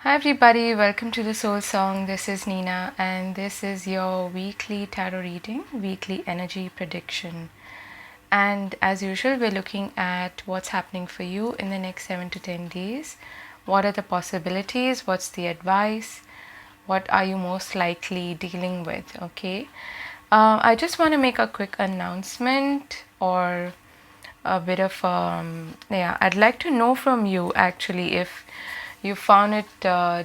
Hi everybody, welcome to the Soul Song. This is Nina and this is your weekly tarot reading, weekly energy prediction. And as usual, we're looking at what's happening for you in the next 7 to 10 days. What are the possibilities? What's the advice? What are you most likely dealing with? Okay. I just want to make a quick announcement or a bit of I'd like to know from you actually if you found it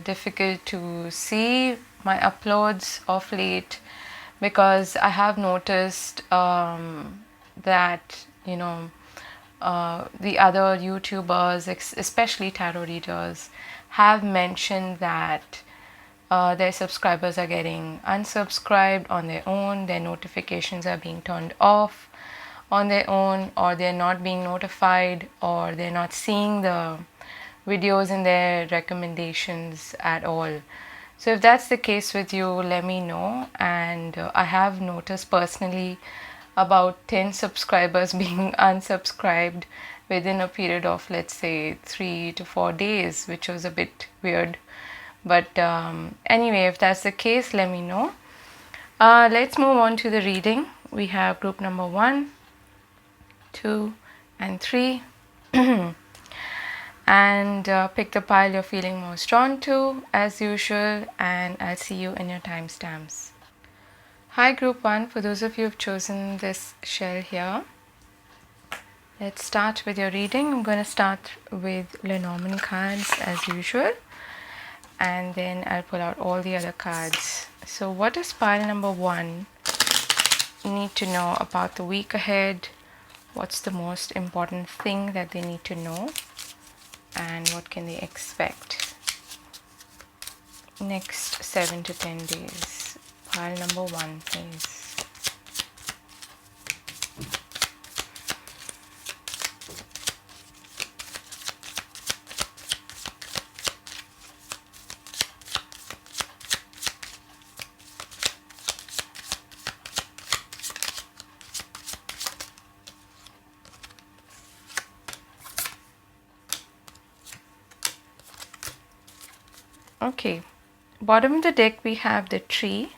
difficult to see my uploads of late, because I have noticed that the other YouTubers, especially tarot readers, have mentioned that their subscribers are getting unsubscribed on their own, their notifications are being turned off on their own, or they're not being notified, or they're not seeing the videos in their recommendations at all. So if that's the case with you, let me know. And I have noticed personally about 10 subscribers being unsubscribed within a period of, let's say, 3 to 4 days, which was a bit weird. But anyway, if that's the case, let me know. Let's move on to the reading. We have group number 1, 2, and 3. And pick the pile you're feeling most drawn to as usual, and I'll see you in your timestamps. Hi group 1, for those of you who've chosen this shell here, let's start with your reading. I'm going to start with Lenormand cards as usual, and then I'll pull out all the other cards. So what does pile number 1 need to know about the week ahead? What's the most important thing that they need to know? And what can they expect next 7 to 10 days? Pile number 1, please. Okay, bottom of the deck we have the tree,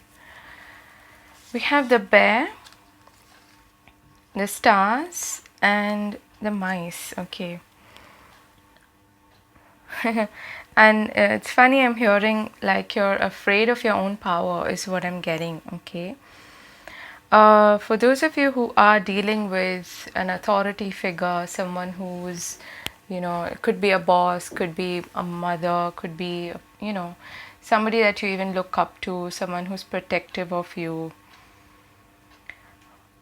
we have the bear, the stars, and the mice. Okay. And it's funny, I'm hearing like you're afraid of your own power is what I'm getting. Okay. For those of you who are dealing with an authority figure, someone who's, it could be a boss, could be a mother, could be, somebody that you even look up to, someone who's protective of you,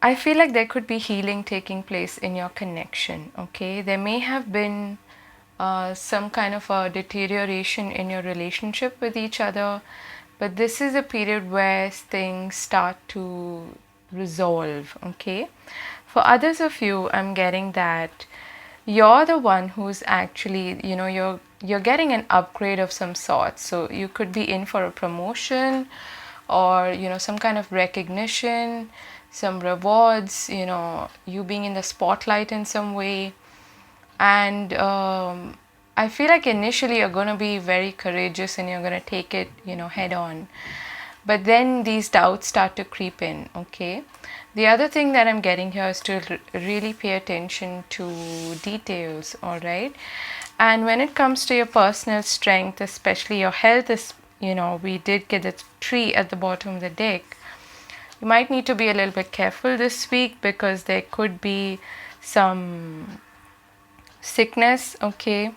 I feel like there could be healing taking place in your connection. Okay, there may have been some kind of a deterioration in your relationship with each other, but this is a period where things start to resolve. Okay, for others of you, I'm getting that you're the one who's actually, you're getting an upgrade of some sort. So you could be in for a promotion, or some kind of recognition, some rewards, you being in the spotlight in some way. And I feel like initially you're going to be very courageous and you're going to take it, head on. But then these doubts start to creep in. Okay, the other thing that I'm getting here is to really pay attention to details. All right, and when it comes to your personal strength, especially your health, is, we did get the tree at the bottom of the deck. You might need to be a little bit careful this week because there could be some sickness. Okay,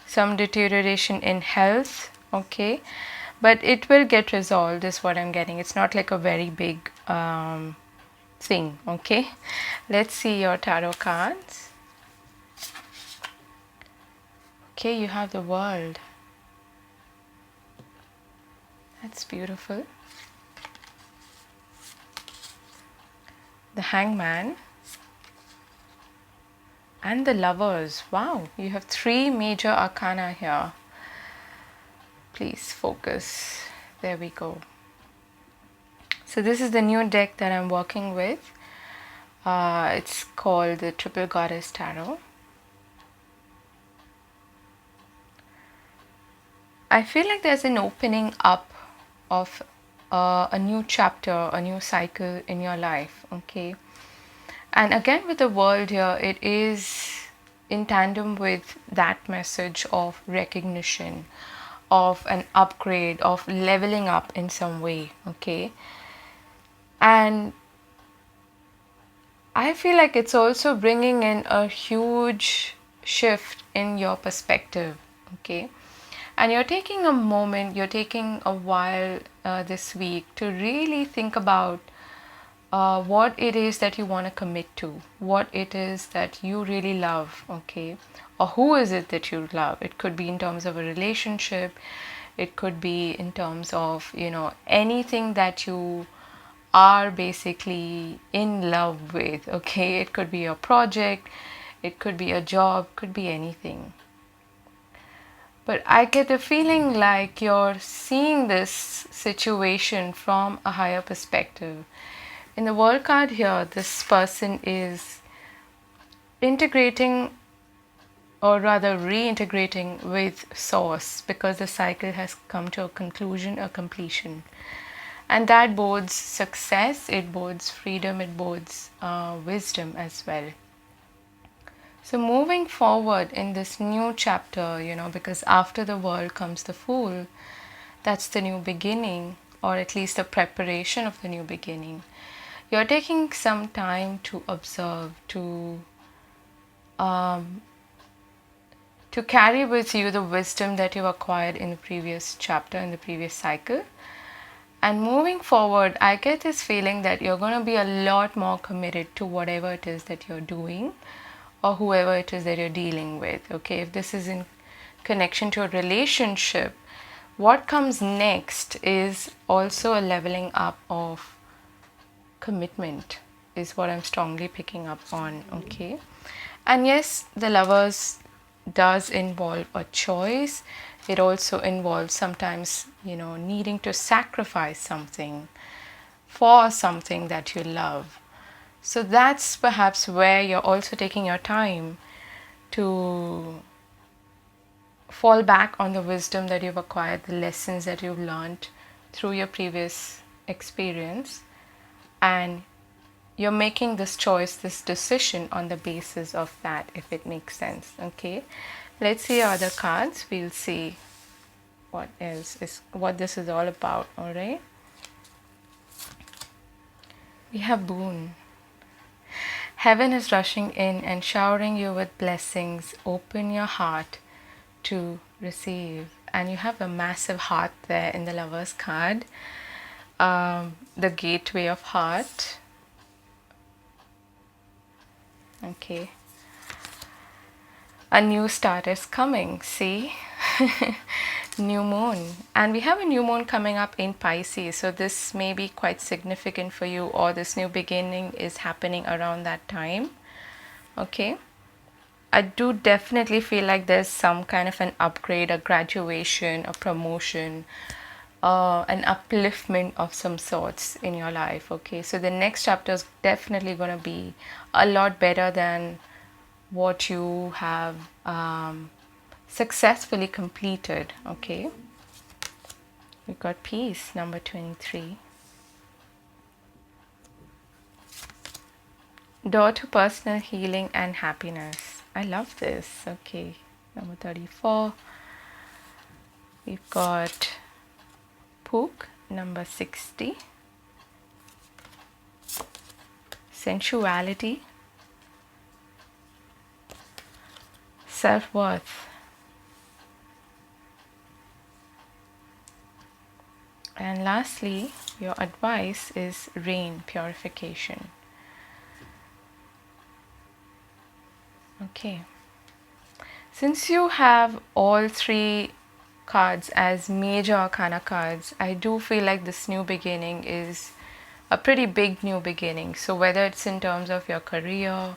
some deterioration in health. Okay, but it will get resolved is what I'm getting. It's not like a very big thing. Okay, let's see your tarot cards. Okay, you have the World. That's beautiful. The Hangman and the Lovers. Wow, you have 3 major arcana here. Please focus. There we go. So this is the new deck that I'm working with. It's called the Triple Goddess Tarot. I feel like there's an opening up of a new chapter, a new cycle in your life, okay? And again, with the world here, it is in tandem with that message of recognition, of an upgrade, of leveling up in some way, okay? And I feel like it's also bringing in a huge shift in your perspective, okay? And you're taking a moment, you're taking a while this week to really think about what it is that you want to commit to, what it is that you really love, okay? Or who is it that you love? It could be in terms of a relationship, it could be in terms of, anything that you are basically in love with, okay? It could be a project, it could be a job, could be anything. But I get the feeling like you're seeing this situation from a higher perspective. In the world card here, this person is integrating, or rather reintegrating with source, because the cycle has come to a conclusion, a completion. And that bodes success, it bodes freedom, it bodes wisdom as well. So moving forward in this new chapter, because after the world comes the Fool, that's the new beginning, or at least the preparation of the new beginning. You're taking some time to observe, to carry with you the wisdom that you've acquired in the previous chapter, in the previous cycle. And moving forward, I get this feeling that you're going to be a lot more committed to whatever it is that you're doing, or whoever it is that you're dealing with, okay? If this is in connection to a relationship, what comes next is also a leveling up of commitment, is what I'm strongly picking up on, okay? And yes, the Lovers does involve a choice. It also involves sometimes, needing to sacrifice something for something that you love. So that's perhaps where you're also taking your time to fall back on the wisdom that you've acquired, the lessons that you've learned through your previous experience, and you're making this choice, this decision on the basis of that, if it makes sense, okay? Let's see other cards. We'll see what this is all about, all right? We have Boon. Heaven is rushing in and showering you with blessings. Open your heart to receive. And you have a massive heart there in the Lover's card. The gateway of heart. Okay. A new start is coming, see? New moon. And we have a new moon coming up in Pisces. So this may be quite significant for you, or this new beginning is happening around that time. Okay. I do definitely feel like there's some kind of an upgrade, a graduation, a promotion, an upliftment of some sorts in your life. Okay. So the next chapter is definitely going to be a lot better than what you have successfully completed, okay? We got peace, number 23. Door to personal healing and happiness. I love this, okay. Number 34. We've got Pook, number 60. Sensuality. Self-worth. And lastly, your advice is rain, purification. Okay. Since you have all three cards as major arcana cards, I do feel like this new beginning is a pretty big new beginning. So whether it's in terms of your career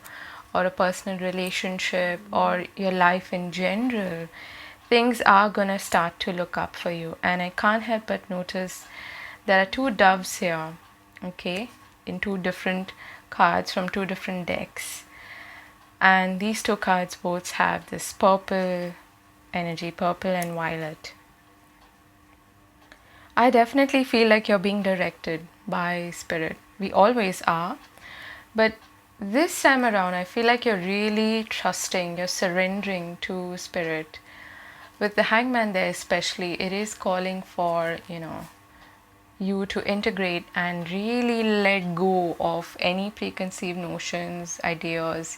or a personal relationship or your life in general, things are gonna start to look up for you. And I can't help but notice there are two doves here, okay, in two different cards from two different decks. And these two cards both have this purple energy, purple and violet. I definitely feel like you're being directed by spirit. We always are. But this time around, I feel like you're really trusting, you're surrendering to spirit. With the hangman there especially, it is calling for, you to integrate and really let go of any preconceived notions, ideas,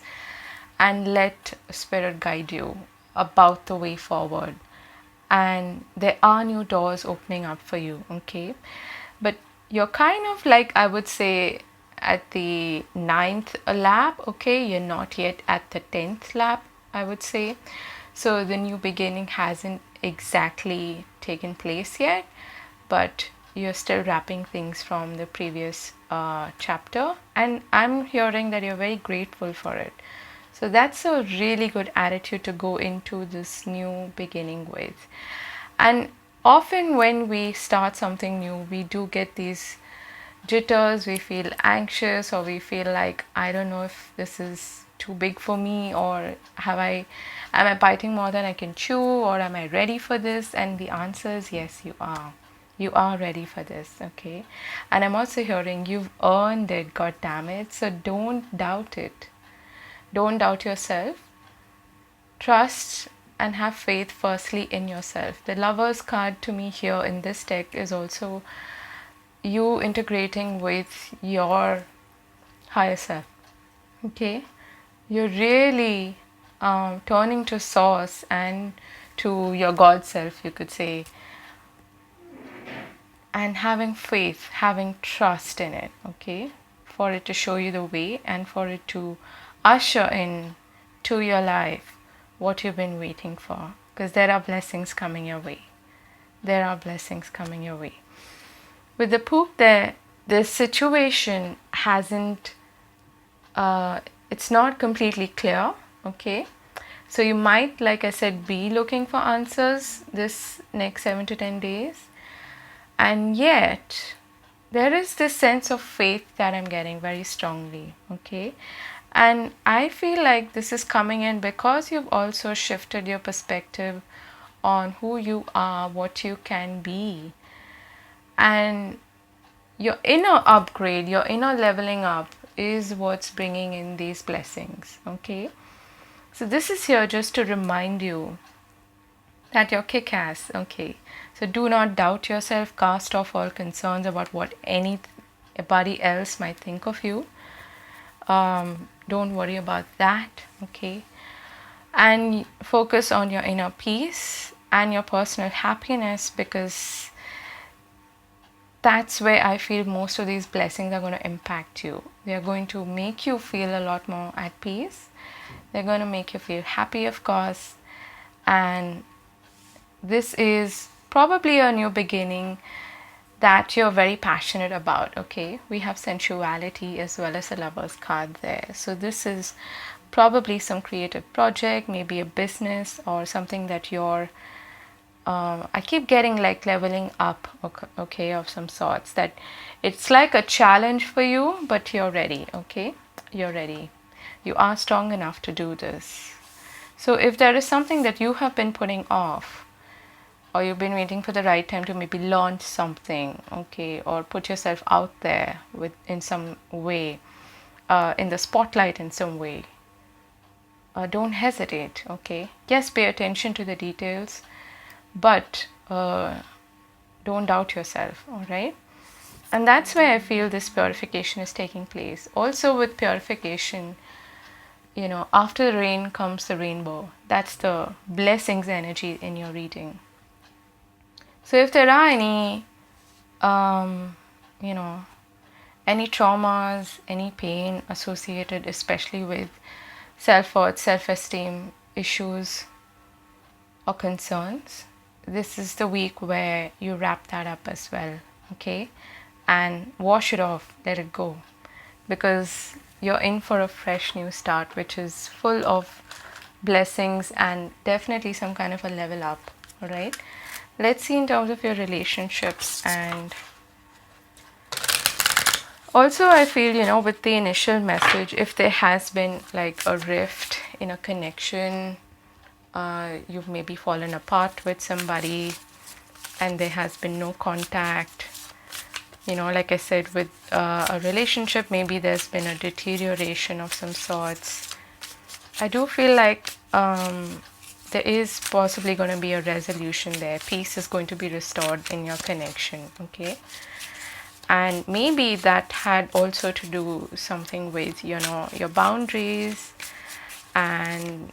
and let spirit guide you about the way forward. And there are new doors opening up for you, okay? But you're kind of like, I would say, at the ninth lap, okay? You're not yet at the 10th lap, I would say. So the new beginning hasn't exactly taken place yet, but you're still wrapping things from the previous chapter. And I'm hearing that you're very grateful for it. So that's a really good attitude to go into this new beginning with. And often when we start something new, we do get these jitters, we feel anxious, or we feel like, I don't know if this is too big for me, or am I biting more than I can chew, or am I ready for this? And the answer is yes, you are. You are ready for this, okay? And I'm also hearing you've earned it, god damn it. So don't doubt it. Don't doubt yourself. Trust and have faith firstly in yourself. The Lover's card to me here in this deck is also you integrating with your higher self. Okay? You're really turning to source and to your God self, you could say, and having faith, having trust in it, okay? For it to show you the way and for it to usher in to your life what you've been waiting for, because there are blessings coming your way. There are blessings coming your way. With the poop there, the situation hasn't, it's not completely clear, okay? So you might, like I said, be looking for answers this next 7 to 10 days. And yet, there is this sense of faith that I'm getting very strongly, okay? And I feel like this is coming in because you've also shifted your perspective on who you are, what you can be. And your inner upgrade, your inner leveling up is what's bringing in these blessings, okay? So this is here just to remind you that you're kick-ass, okay? So do not doubt yourself, cast off all concerns about what anybody else might think of you. Don't worry about that, okay? And focus on your inner peace and your personal happiness, because that's where I feel most of these blessings are going to impact you. They are going to make you feel a lot more at peace. They're going to make you feel happy, of course. And this is probably a new beginning that you're very passionate about, okay? We have sensuality as well as a Lover's card there. So this is probably some creative project, maybe a business or something that you're I keep getting like leveling up, okay, of some sorts, that it's like a challenge for you, but you're ready, okay? You're ready. You are strong enough to do this. So if there is something that you have been putting off, or you've been waiting for the right time to maybe launch something, okay, or put yourself out there in some way, in the spotlight in some way, don't hesitate, okay? Yes, pay attention to the details, but don't doubt yourself, all right? And that's why I feel this purification is taking place. Also with purification, after the rain comes the rainbow. That's the blessings energy in your reading. So if there are any, any traumas, any pain associated, especially with self-worth, self-esteem issues or concerns, this is the week where you wrap that up as well, okay? And wash it off, let it go. Because you're in for a fresh new start, which is full of blessings and definitely some kind of a level up, all right? Let's see in terms of your relationships. And also I feel, with the initial message, if there has been like a rift in a connection, you've maybe fallen apart with somebody, and there has been no contact. Like I said, with a relationship, maybe there's been a deterioration of some sorts. I do feel like there is possibly going to be a resolution there. Peace is going to be restored in your connection, okay? And maybe that had also to do something with, your boundaries, and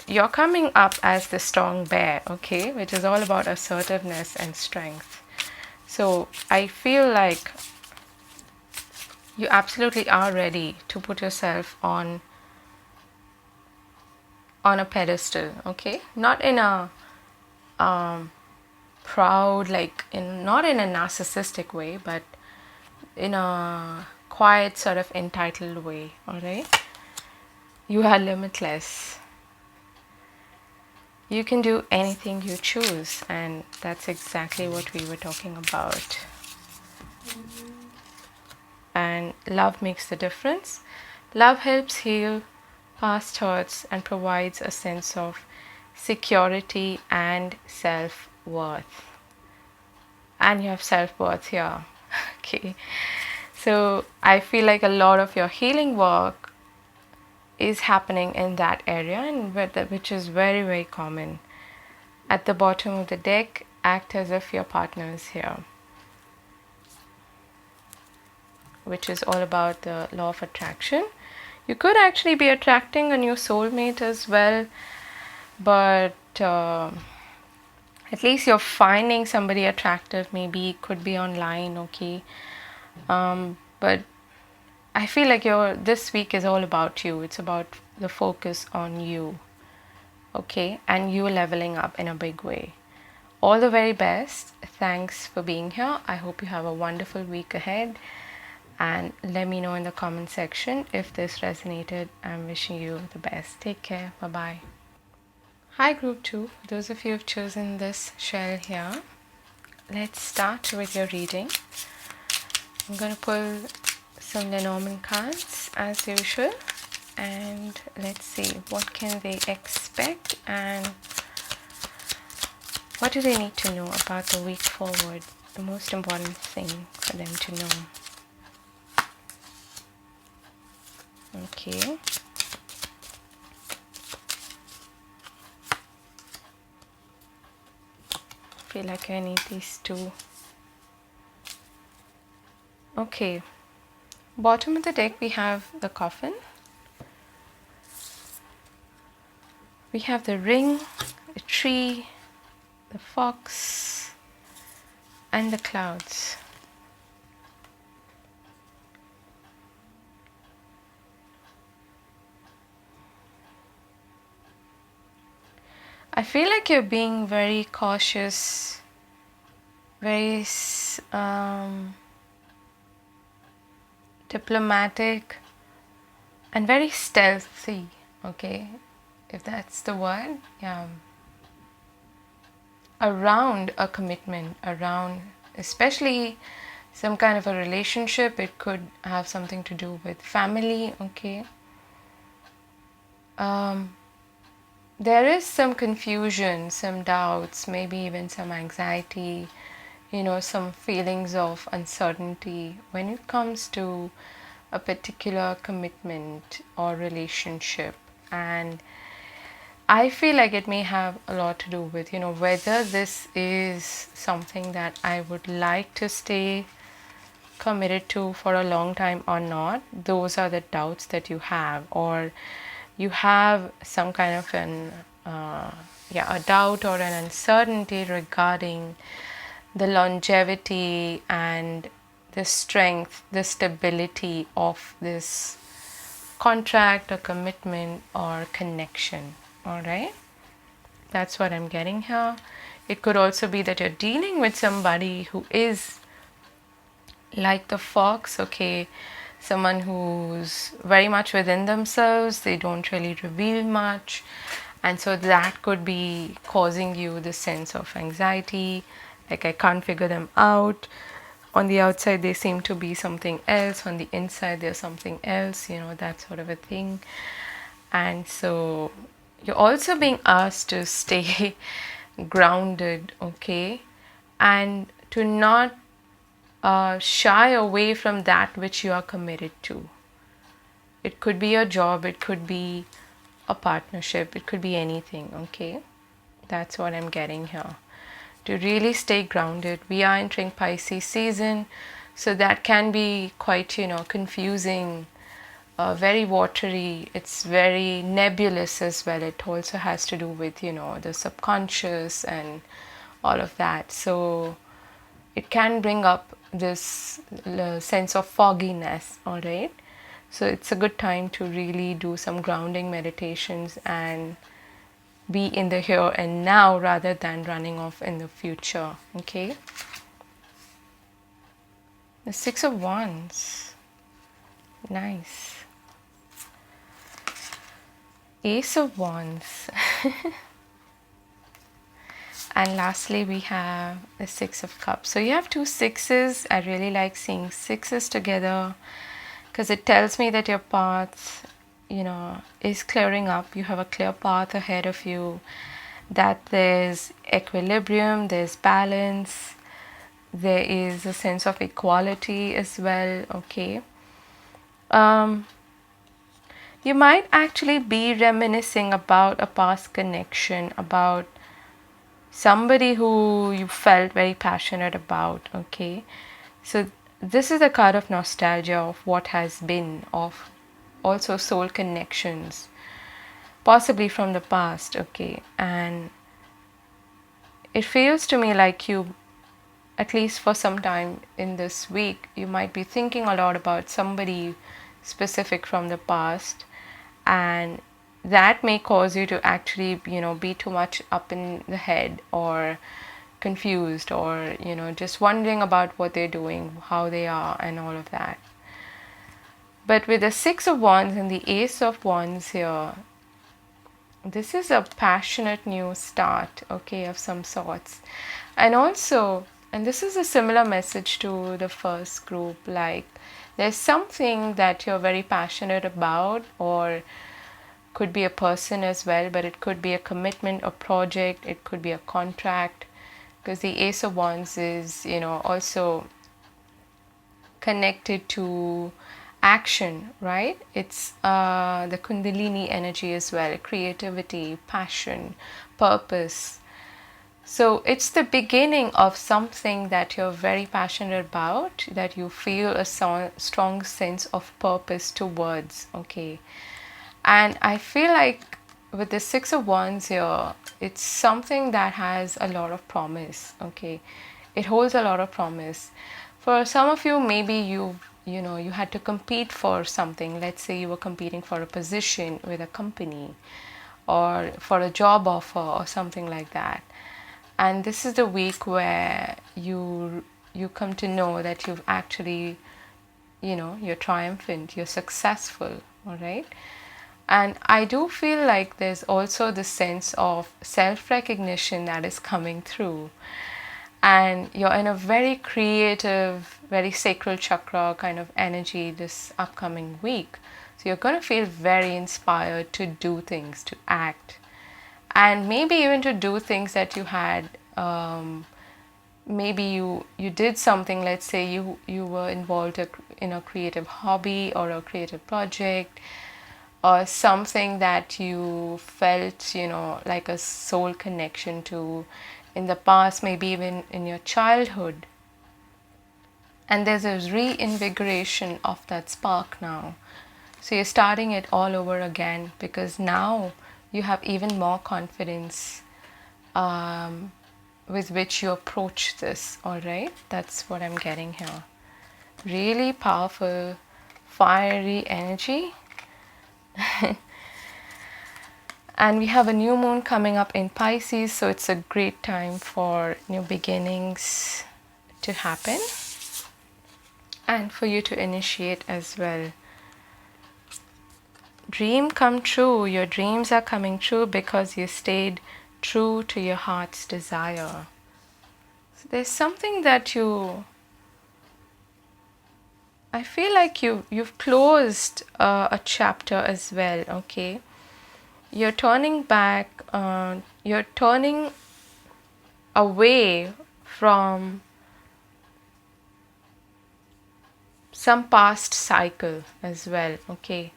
you're coming up as the strong bear, okay? Which is all about assertiveness and strength. So I feel like you absolutely are ready to put yourself on a pedestal, okay? Not in a proud, not in a narcissistic way, but in a quiet sort of entitled way, all right? You are limitless. You can do anything you choose, and that's exactly what we were talking about. And love makes the difference. Love helps heal past hurts and provides a sense of security and self-worth. And you have self-worth here. Okay. So I feel like a lot of your healing work is happening in that area, and which is very, very common. At the bottom of the deck, act as if your partner is here, which is all about the law of attraction. You could actually be attracting a new soulmate as well, but at least you're finding somebody attractive. Maybe it could be online, okay? But I feel like this week is all about you. It's about the focus on you, okay? And you leveling up in a big way. All the very best. Thanks for being here. I hope you have a wonderful week ahead. And let me know in the comment section if this resonated. I'm wishing you the best. Take care. Bye-bye. Hi Group 2. Those of you who have chosen this shell here, let's start with your reading. I'm going to pull some Lenormand cards as usual, and let's see what can they expect and what do they need to know about the week forward. The most important thing for them to know. Okay. Feel like I need these two. Okay. Bottom of the deck we have the Coffin. We have the Ring, the Tree, the Fox, and the Clouds. I feel like you're being very cautious, very diplomatic, and very stealthy, okay, if that's the word. Yeah. Around a commitment, around especially some kind of a relationship. It could have something to do with family, okay. There is some confusion, some doubts, maybe even some anxiety, some feelings of uncertainty when it comes to a particular commitment or relationship. And I feel like it may have a lot to do with, whether this is something that I would like to stay committed to for a long time or not. Those are the doubts that you have, or you have some kind of a doubt or an uncertainty regarding the longevity and the strength, the stability of this contract or commitment or connection. All right, that's what I'm getting here. It could also be that you're dealing with somebody who is like the Fox, okay, someone who's very much within themselves. They don't really reveal much, and so that could be causing you the sense of anxiety, like I can't figure them out. On the outside they seem to be something else, on the inside they're something else, that sort of a thing. And so you're also being asked to stay grounded, okay, and to not shy away from that which you are committed to. It could be a job, it could be a partnership, it could be anything, okay? That's what I'm getting here. To really stay grounded. We are entering Pisces season, so that can be quite, confusing, very watery. It's very nebulous as well. It also has to do with, the subconscious and all of that. So it can bring up this sense of fogginess, all right? So it's a good time to really do some grounding meditations and be in the here and now rather than running off in the future, okay? The Six of Wands. Nice. Ace of Wands. And lastly, we have the Six of Cups. So you have two sixes. I really like seeing sixes together because it tells me that your path, is clearing up. You have a clear path ahead of you, that there's equilibrium, there's balance, there is a sense of equality as well, okay? You might actually be reminiscing about a past connection, about somebody who you felt very passionate about, okay? So this is a card of nostalgia of what has been, of also soul connections, possibly from the past, okay? And it feels to me like you, at least for some time in this week, you might be thinking a lot about somebody specific from the past, and that may cause you to actually, be too much up in the head or confused or, just wondering about what they're doing, how they are, and all of that. But with the Six of Wands and the Ace of Wands here, this is a passionate new start, okay, of some sorts. And also, and this is a similar message to the first group, like there's something that you're very passionate about, or could be a person as well, but it could be a commitment, a project, it could be a contract, because the Ace of Wands is, also connected to action, right? It's the Kundalini energy as well, creativity, passion, purpose. So it's the beginning of something that you're very passionate about, that you feel a strong sense of purpose towards, okay? And I feel like with the Six of Wands here, it's something that has a lot of promise, okay? It holds a lot of promise. For some of you, maybe you had to compete for something. Let's say you were competing for a position with a company or for a job offer or something like that. And this is the week where you come to know that you've actually, you're triumphant, you're successful, all right? And I do feel like there's also the sense of self-recognition that is coming through. And you're in a very creative, very sacral chakra kind of energy this upcoming week. So you're going to feel very inspired to do things, to act. And maybe even to do things that you had, maybe you did something, let's say you were involved in a creative hobby or a creative project, or something that you felt, like a soul connection to in the past, maybe even in your childhood. And there's a reinvigoration of that spark now. So you're starting it all over again, because now you have even more confidence with which you approach this, all right? That's what I'm getting here. Really powerful, fiery energy. And we have a new moon coming up in Pisces, so it's a great time for new beginnings to happen and for you to initiate as well. Dream come true. Your dreams are coming true because you stayed true to your heart's desire. So there's something that I feel like you've closed a chapter as well, okay? You're turning back, you're turning away from some past cycle as well, okay?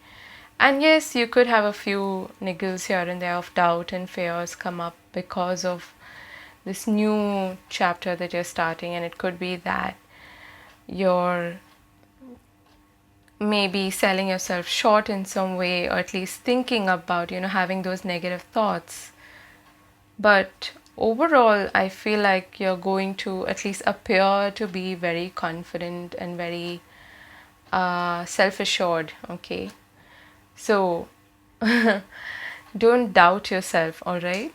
And yes, you could have a few niggles here and there of doubt and fears come up because of this new chapter that you're starting, and it could be that you're maybe selling yourself short in some way, or at least thinking about, having those negative thoughts. But overall, I feel like you're going to at least appear to be very confident and very self assured, okay? So don't doubt yourself, all right?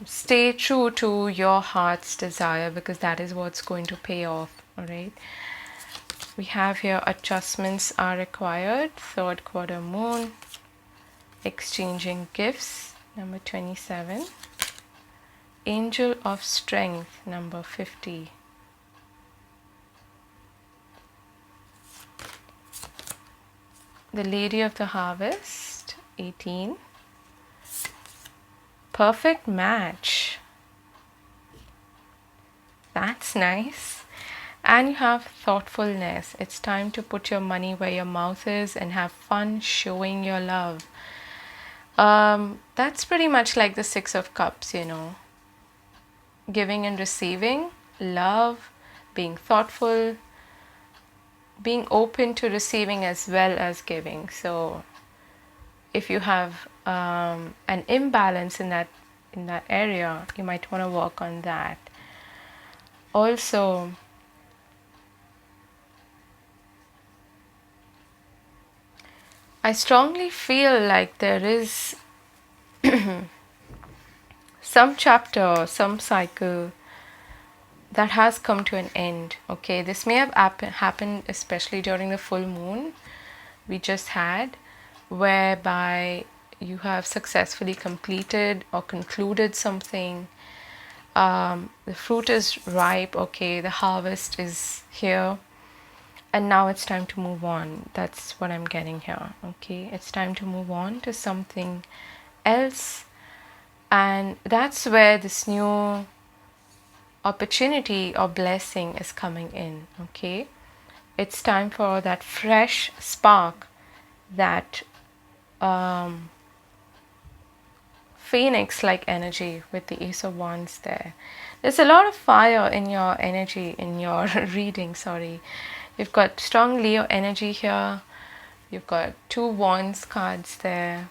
Stay true to your heart's desire, because that is what's going to pay off, all right? We have here adjustments are required, third quarter moon, exchanging gifts, number 27, angel of strength, number 50. The Lady of the Harvest, 18. Perfect match. That's nice. And you have thoughtfulness. It's time to put your money where your mouth is and have fun showing your love. That's pretty much like the Six of Cups, Giving and receiving, love, being thoughtful, being open to receiving as well as giving. So if you have an imbalance in that area, you might want to work on that. Also, I strongly feel like there is some chapter, some cycle that has come to an end. Okay, this may have happened especially during the full moon we just had, whereby you have successfully completed or concluded something. The fruit is ripe, okay, the harvest is here, and now it's time to move on. That's what I'm getting here, okay? It's time to move on to something else, and that's where this new opportunity or blessing is coming in, okay? It's time for that fresh spark, that phoenix like energy with the Ace of Wands there. There's a lot of fire in your energy, in your reading, sorry. You've got strong Leo energy here. You've got 2 Wands cards there.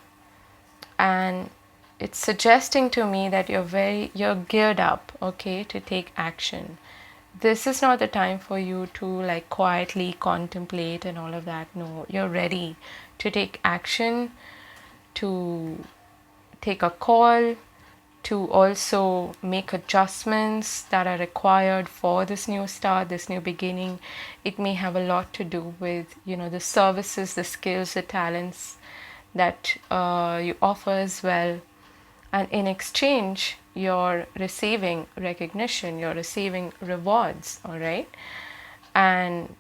And it's suggesting to me that you're geared up, okay, to take action. This is not the time for you to like quietly contemplate and all of that. No, you're ready to take action, to take a call, to also make adjustments that are required for this new start, this new beginning. It may have a lot to do with, the services, the skills, the talents that you offer as well. And in exchange, you're receiving recognition, you're receiving rewards, all right? And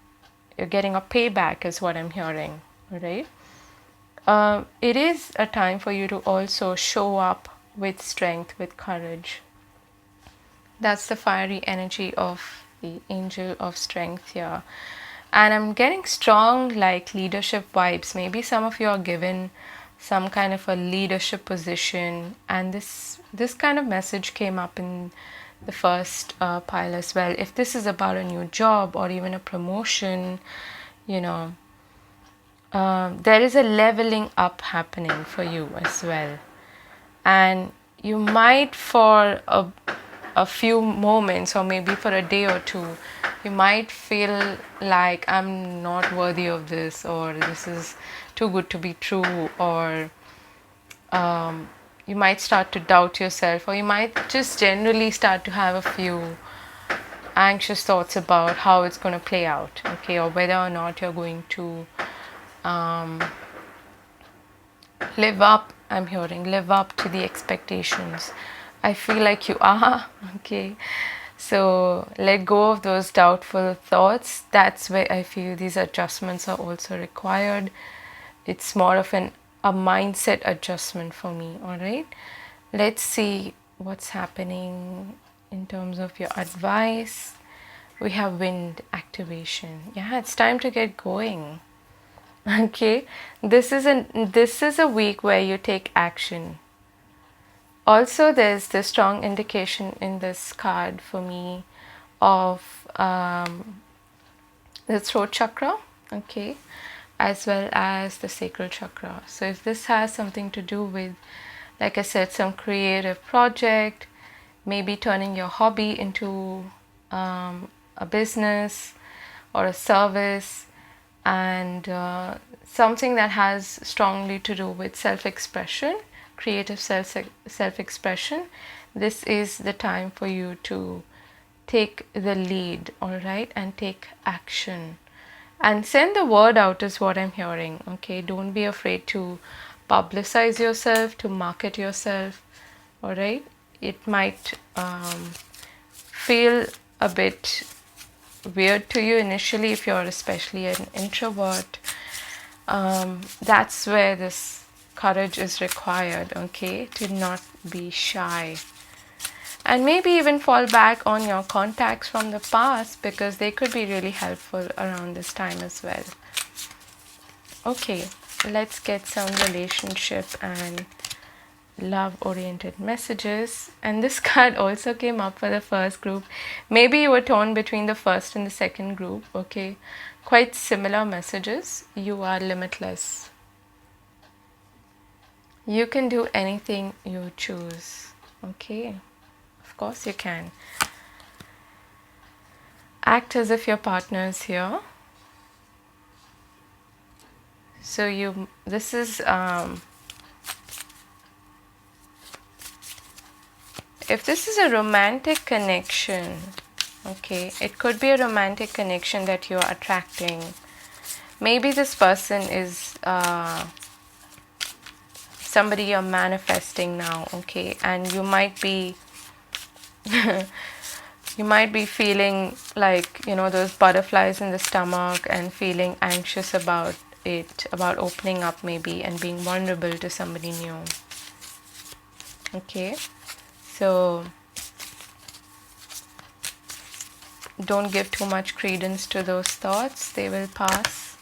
you're getting a payback is what I'm hearing, all right? It is a time for you to also show up with strength, with courage. That's the fiery energy of the angel of strength here. And I'm getting strong like leadership vibes. Maybe some of you are given some kind of a leadership position, and this kind of message came up in the first pile as well. If this is about a new job or even a promotion, there is a leveling up happening for you as well. And you might, for a few moments or maybe for a day or two, you might feel like I'm not worthy of this, or this is too good to be true, or you might start to doubt yourself, or you might just generally start to have a few anxious thoughts about how it's going to play out, okay, or whether or not you're going to live up to the expectations. I feel like you are, okay. So let go of those doubtful thoughts. That's where I feel these adjustments are also required. It's more of a mindset adjustment for me, all right? Let's see what's happening in terms of your advice. We have wind activation. Yeah, it's time to get going. Okay, this is a week where you take action. Also, there's the strong indication in this card for me of the throat chakra, okay, as well as the sacral chakra. So if this has something to do with, like I said, some creative project, maybe turning your hobby into a business or a service, and something that has strongly to do with self-expression, creative self-expression, this is the time for you to take the lead, all right, and take action and send the word out is what I'm hearing. Okay, don't be afraid to publicize yourself, to market yourself, all right. It might feel a bit weird to you initially if you're especially an introvert. That's where this courage is required, okay, to not be shy. And maybe even fall back on your contacts from the past, because they could be really helpful around this time as well. Okay, let's get some relationship and love oriented messages. And this card also came up for the first group. Maybe you were torn between the first and the second group. Okay, quite similar messages. You are limitless. You can do anything you choose. Okay, of course you can. Act as if your partner is here. So this is if this is a romantic connection, okay, it could be a romantic connection that you're attracting. Maybe this person is somebody you're manifesting now, okay, and you might be you might be feeling like, you know, those butterflies in the stomach and feeling anxious about it, about opening up maybe and being vulnerable to somebody new. Okay, so don't give too much credence to those thoughts, they will pass.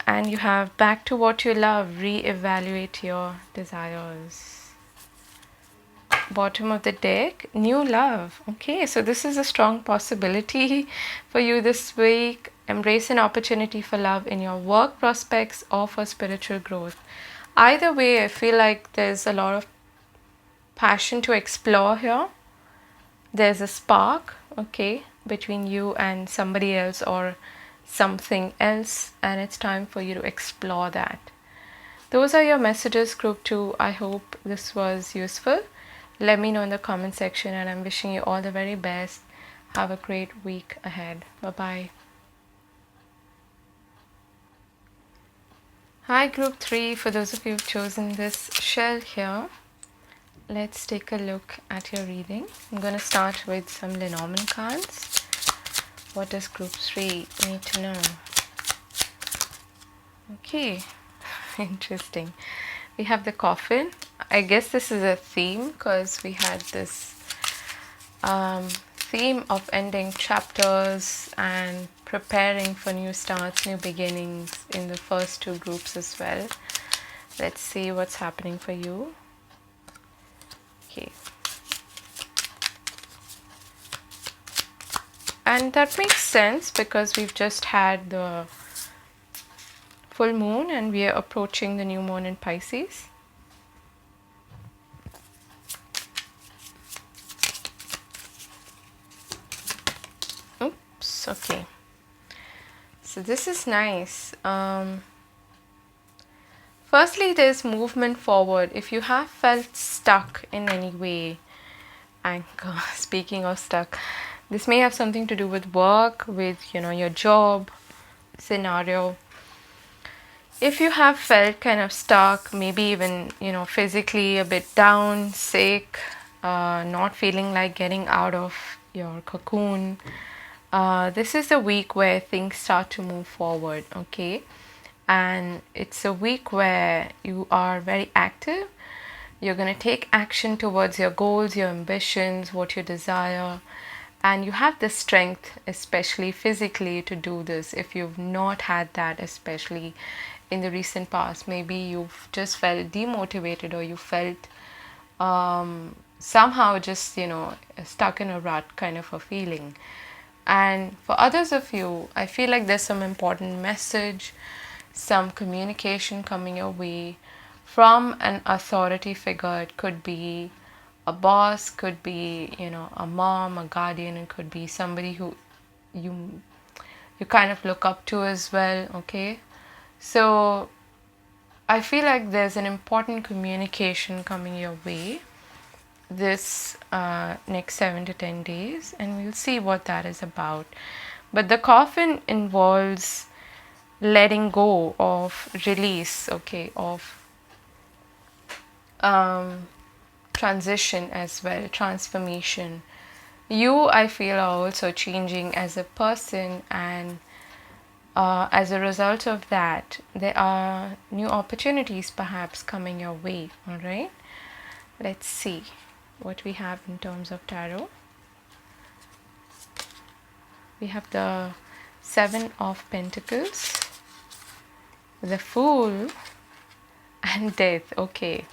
And you have back to what you love, re-evaluate your desires. Bottom of the deck, new love. Okay, so this is a strong possibility for you this week. Embrace an opportunity for love in your work prospects or for spiritual growth. Either way, I feel like there's a lot of passion to explore here. There's a spark, okay, between you and somebody else or something else, and it's time for you to explore that. Those are your messages, group 2. I hope this was useful. Let me know in the comment section, and I'm wishing you all the very best. Have a great week ahead. Bye-bye. Hi, group 3. For those of you who've chosen this shell here, let's take a look at your reading. I'm going to start with some Lenormand cards. What does group 3 need to know? Okay, interesting. We have the coffin. I guess this is a theme because we had this theme of ending chapters and preparing for new starts, new beginnings in the first 2 groups as well. Let's see what's happening for you. Okay. And that makes sense because we've just had the full moon and we are approaching the new moon in Pisces. Oops, okay. So this is nice. Firstly, there's movement forward. If you have felt stuck in any way, and speaking of stuck, this may have something to do with work, with, you know, your job scenario. If you have felt kind of stuck, maybe even, you know, physically a bit down, sick, not feeling like getting out of your cocoon, this is a week where things start to move forward, okay? And it's a week where you are very active. You're going to take action towards your goals, your ambitions, what you desire. And you have the strength, especially physically, to do this. If you've not had that, especially in the recent past, maybe you've just felt demotivated, or you felt somehow just, stuck in a rut kind of a feeling. And for others of you, I feel like there's some important message, some communication coming your way from an authority figure. It could be a boss, could be, a mom, a guardian, it could be somebody who you kind of look up to as well, okay? So I feel like there's an important communication coming your way this next 7 to 10 days, and we'll see what that is about. But the coffin involves letting go of release, okay, of transition as well, transformation. You, I feel, are also changing as a person, and as a result of that, there are new opportunities perhaps coming your way, all right? Let's see what we have in terms of tarot. We have the Seven of Pentacles, the Fool, and Death. Okay,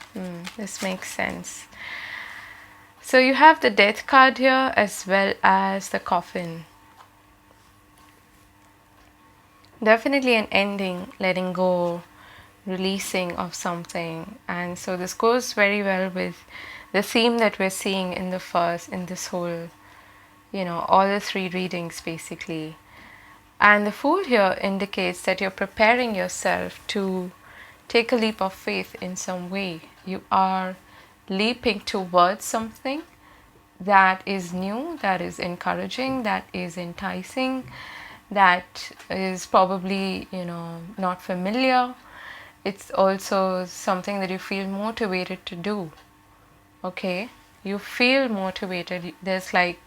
this makes sense. So you have the Death card here as well as the Coffin. Definitely an ending, letting go, releasing of something. And so this goes very well with the theme that we're seeing in this whole, all the three readings basically. And the Fool here indicates that you're preparing yourself to take a leap of faith in some way. You are leaping towards something that is new, that is encouraging, that is enticing, that is probably, not familiar. It's also something that you feel motivated to do. Okay? You feel motivated. There's like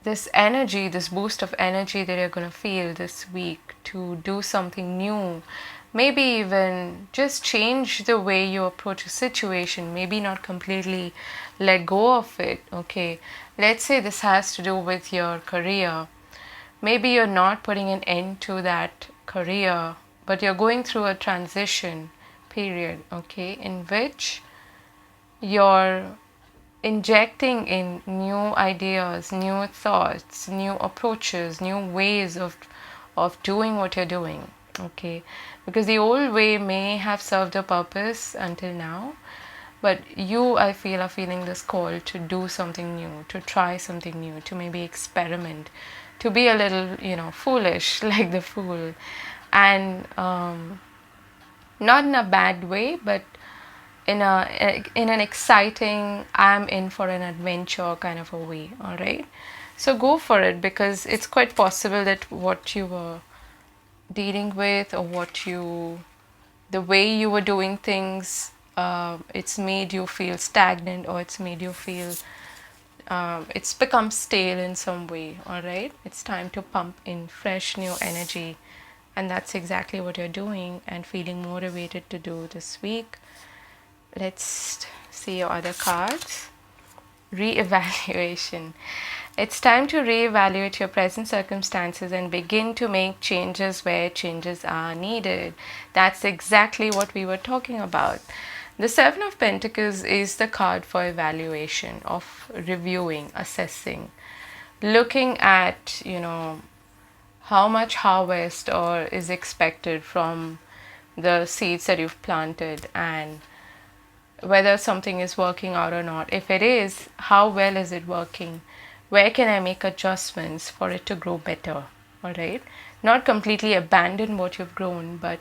this energy, this boost of energy that you're going to feel this week to do something new. Maybe even just change the way you approach a situation. Maybe not completely let go of it. Okay? Let's say this has to do with your career. Maybe you're not putting an end to that career, but you're going through a transition period, okay, in which you're injecting in new ideas, new thoughts, new approaches, new ways of doing what you're doing, okay? Because the old way may have served a purpose until now, but you, I feel, are feeling this call to do something new, to try something new, to maybe experiment, to be a little, foolish, like the Fool. And not in a bad way, but in an exciting, I'm in for an adventure kind of a way, all right? So go for it, because it's quite possible that what you were dealing with, or the way you were doing things, it's made you feel stagnant, or it's made you feel it's become stale in some way, all right? It's time to pump in fresh new energy, and that's exactly what you're doing and feeling motivated to do this week. Let's see your other cards. Reevaluation. It's time to reevaluate your present circumstances and begin to make changes where changes are needed. That's exactly what we were talking about. The Seven of Pentacles is the card for evaluation, of reviewing, assessing, looking at, how much harvest or is expected from the seeds that you've planted, and whether something is working out or not. If it is, how well is it working? Where can I make adjustments for it to grow better? All right? Not completely abandon what you've grown, but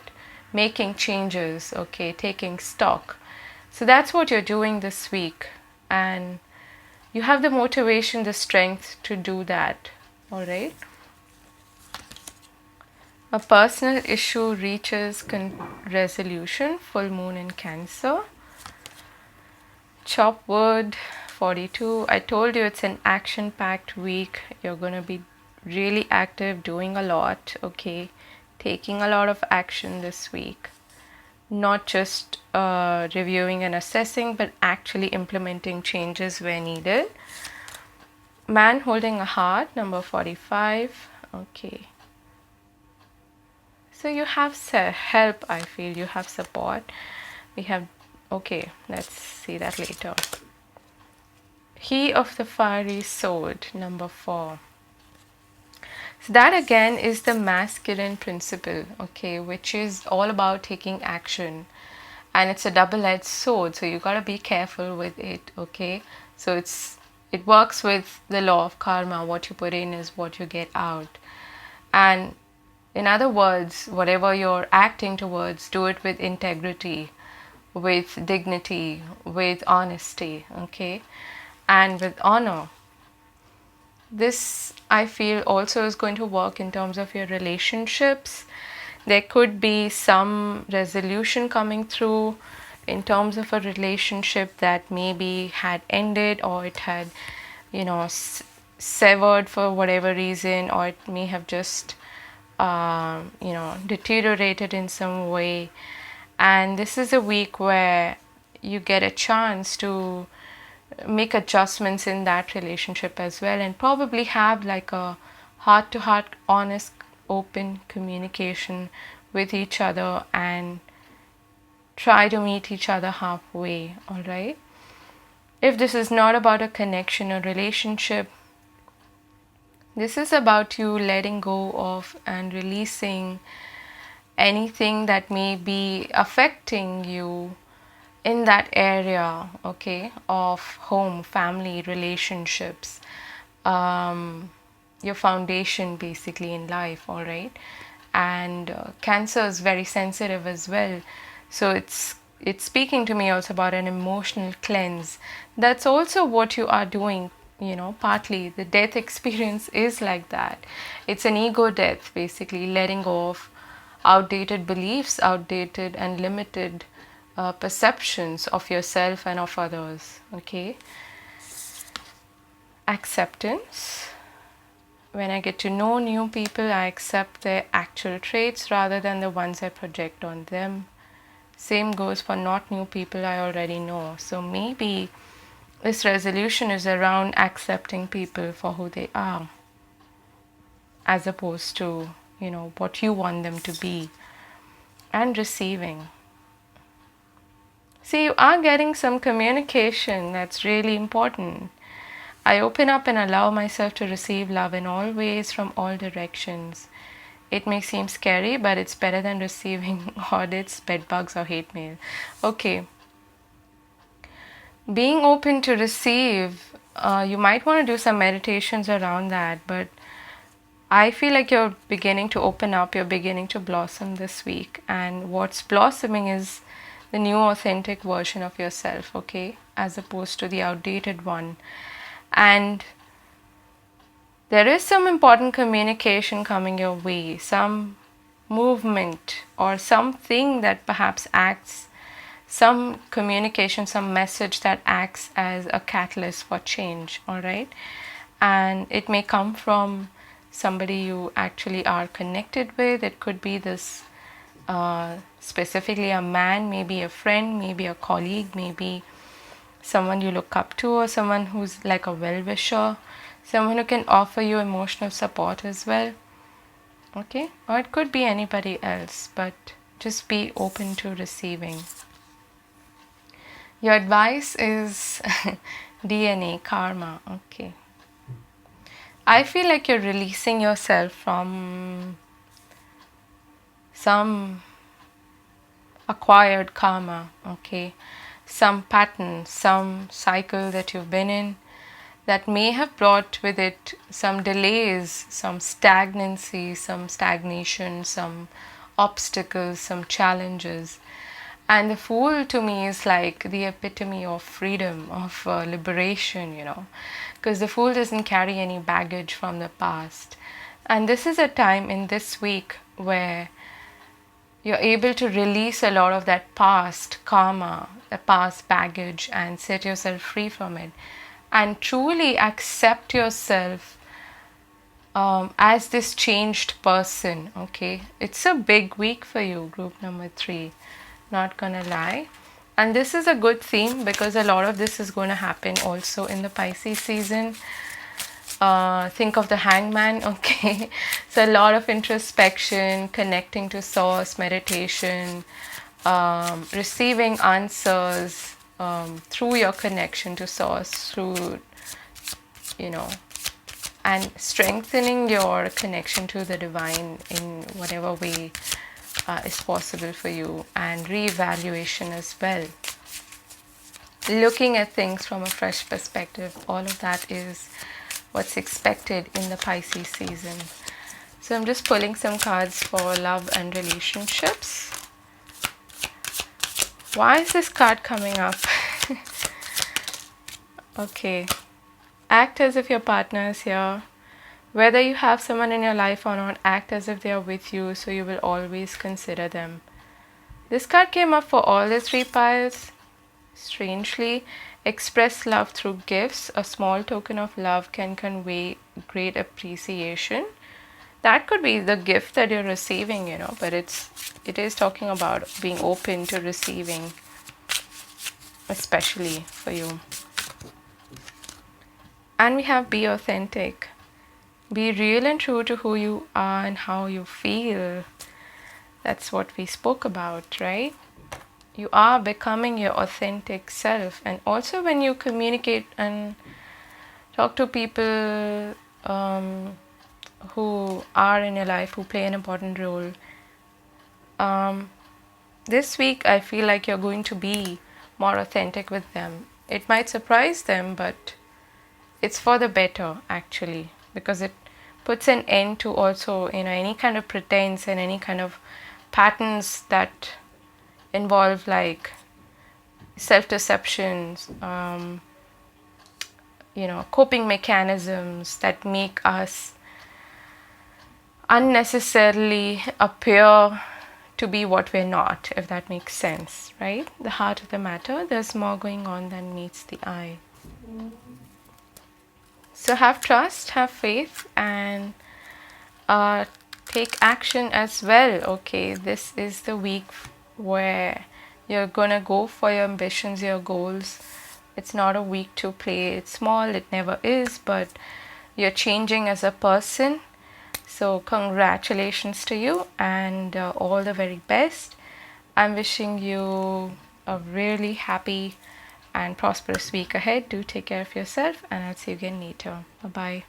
making changes, okay, taking stock. So that's what you're doing this week, and you have the motivation, the strength to do that, all right? A personal issue reaches resolution, full moon in Cancer. Chop wood, 42. I told you it's an action-packed week. You're going to be really active, doing a lot, okay? Taking a lot of action this week. not just reviewing and assessing, but actually implementing changes where needed. Man holding a heart, number 45. Okay. So you have help, I feel. You have support. We have, okay, let's see that later. He of the fiery sword, number 4. So that again is the masculine principle, okay, which is all about taking action. And it's a double-edged sword, so you gotta be careful with it, okay? So it works with the law of karma. What you put in is what you get out. And in other words, whatever you're acting towards, do it with integrity, with dignity, with honesty, okay? And with honor. This, I feel, also is going to work in terms of your relationships. There could be some resolution coming through in terms of a relationship that maybe had ended, or it had, severed for whatever reason, or it may have just, deteriorated in some way. And this is a week where you get a chance to make adjustments in that relationship as well, and probably have like a heart to heart, honest, open communication with each other and try to meet each other halfway. All right, if this is not about a connection or relationship, this is about you letting go of and releasing anything that may be affecting you in that area, okay, of home, family, relationships, your foundation basically in life, all right? And Cancer is very sensitive as well. So it's speaking to me also about an emotional cleanse. That's also what you are doing, partly. The death experience is like that. It's an ego death, basically, letting go of outdated beliefs, outdated and limited perceptions of yourself and of others, okay? Acceptance. When I get to know new people, I accept their actual traits rather than the ones I project on them. Same goes for not new people I already know. So maybe this resolution is around accepting people for who they are, as opposed to, what you want them to be, and receiving. See, you are getting some communication that's really important. I open up and allow myself to receive love in all ways from all directions. It may seem scary, but it's better than receiving audits, bedbugs, or hate mail. Okay. Being open to receive, you might want to do some meditations around that, but I feel like you're beginning to open up, you're beginning to blossom this week. And what's blossoming is the new authentic version of yourself, okay, as opposed to the outdated one. And there is some important communication coming your way, some movement or something that perhaps acts, some communication, some message that acts as a catalyst for change, all right? And it may come from somebody you actually are connected with. It could be this specifically a man, maybe a friend, maybe a colleague, maybe someone you look up to, or someone who's like a well-wisher, someone who can offer you emotional support as well, okay? Or it could be anybody else, but just be open to receiving. Your advice is DNA, karma, okay. I feel like you're releasing yourself from some acquired karma, okay, some pattern, some cycle that you've been in that may have brought with it some delays, some stagnancy, some stagnation, some obstacles, some challenges. And the Fool to me is like the epitome of freedom, of liberation, because the Fool doesn't carry any baggage from the past. And this is a time in this week where you're able to release a lot of that past karma, the past baggage, and set yourself free from it. And truly accept yourself as this changed person, okay? It's a big week for you, group number 3. not gonna lie. And this is a good theme because a lot of this is going to happen also in the Pisces season. Think of the hangman, okay? So, a lot of introspection, connecting to source, meditation, receiving answers through your connection to source, through, you know, and strengthening your connection to the divine in whatever way is possible for you, and reevaluation as well. Looking at things from a fresh perspective, all of that is what's expected in the Pisces season. So I'm just pulling some cards for love and relationships. Why is this card coming up? Okay. Act as if your partner is here. Whether you have someone in your life or not, act as if they are with you, so you will always consider them. This card came up for all the three piles. Strangely, express love through gifts. A small token of love can convey great appreciation. That could be the gift that you're receiving, but it is talking about being open to receiving, especially for you. And we have be authentic. Be real and true to who you are and how you feel. That's what we spoke about, right? You are becoming your authentic self. And also when you communicate and talk to people who are in your life, who play an important role, this week I feel like you're going to be more authentic with them. It might surprise them, but it's for the better actually, because it puts an end to also any kind of pretense and any kind of patterns that involve like self-deceptions, coping mechanisms that make us unnecessarily appear to be what we're not, if that makes sense, right? The heart of the matter, there's more going on than meets the eye. So have trust, have faith, and take action as well. Okay, this is the week where you're gonna go for your ambitions, your goals. It's not a week to play it small, it never is, but you're changing as a person. So congratulations to you, and all the very best. I'm wishing you a really happy and prosperous week ahead. Do take care of yourself, and I'll see you again later. Bye bye.